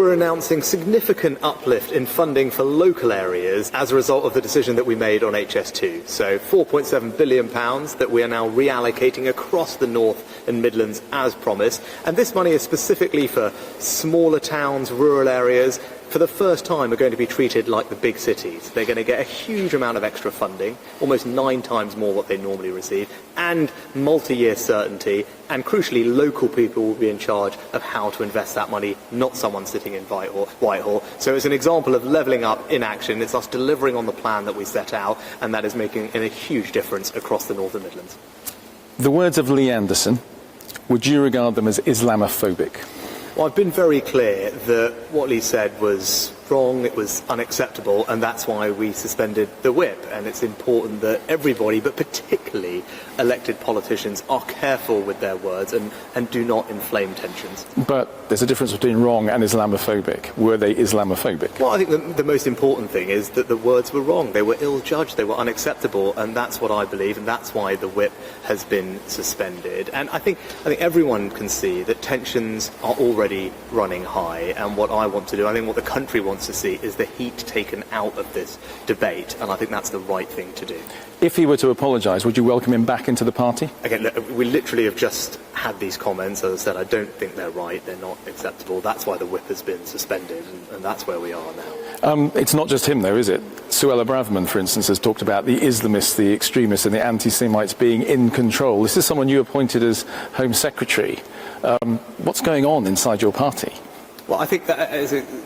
we're announcing significant uplift in funding for local areas as a result of the decision that we made on HS2. So £4.7 billion that we are now reallocating across the North and Midlands as promised. And this money is specifically for smaller towns, rural areas. For the first time, are going to be treated like the big cities. They're going to get a huge amount of extra funding, almost 9 times more what they normally receive, and multi-year certainty, and crucially, local people will be in charge of how to invest that money, not someone sitting in Whitehall. So it's an example of levelling up in action. It's us delivering on the plan that we set out, and that is making a huge difference across the North and Midlands. The words of Lee Anderson, would you regard them as Islamophobic? Well, I've been very clear that what Lee said was wrong, it was unacceptable, and that's why we suspended the whip. And it's important that everybody, but particularly elected politicians, are careful with their words and do not inflame tensions. But there's a difference between wrong and Islamophobic. Were they Islamophobic? Well, I think the most important thing is that the words were wrong. They were ill-judged, they were unacceptable, and that's what I believe, and that's why the whip has been suspended. And I think everyone can see that tensions are already running high, and what I want to do, I think what the country wants to see, is the heat taken out of this debate, and I think that's the right thing to do. If he were to apologise, would you welcome him back into the party? Again, look, we literally have just had these comments. As I said, I don't think they're right, they're not acceptable. That's why the whip has been suspended, and that's where we are now. It's not just him, though, is it? Suella Braverman, for instance, has talked about the Islamists, the extremists and the anti-Semites being in control. This is someone you appointed as Home Secretary. What's going on inside your party? Well, I think that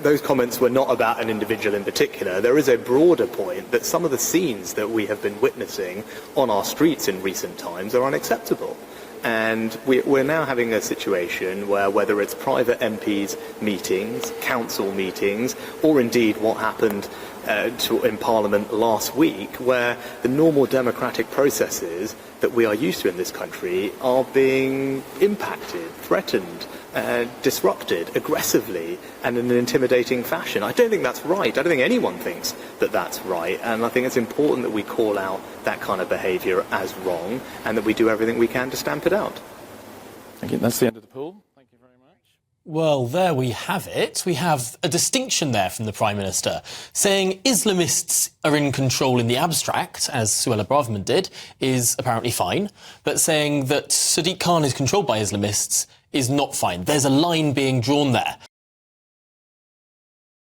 those comments were not about an individual in particular. There is a broader point that some of the scenes that we have been witnessing on our streets in recent times are unacceptable. And we're now having a situation where, whether it's private MPs' meetings, council meetings, or indeed what happened in Parliament last week, where the normal democratic processes that we are used to in this country are being impacted, threatened, disrupted aggressively and in an intimidating fashion. I don't think that's right. I don't think anyone thinks that that's right, and I think it's important that we call out that kind of behaviour as wrong and that we do everything we can to stamp it out. Thank you. That's the end of the poll. Thank you very much. Well, there we have it. We have a distinction there from the Prime Minister, saying Islamists are in control in the abstract, as Suella Braverman did, is apparently fine, but saying that Sadiq Khan is controlled by Islamists is not fine. There's a line being drawn there.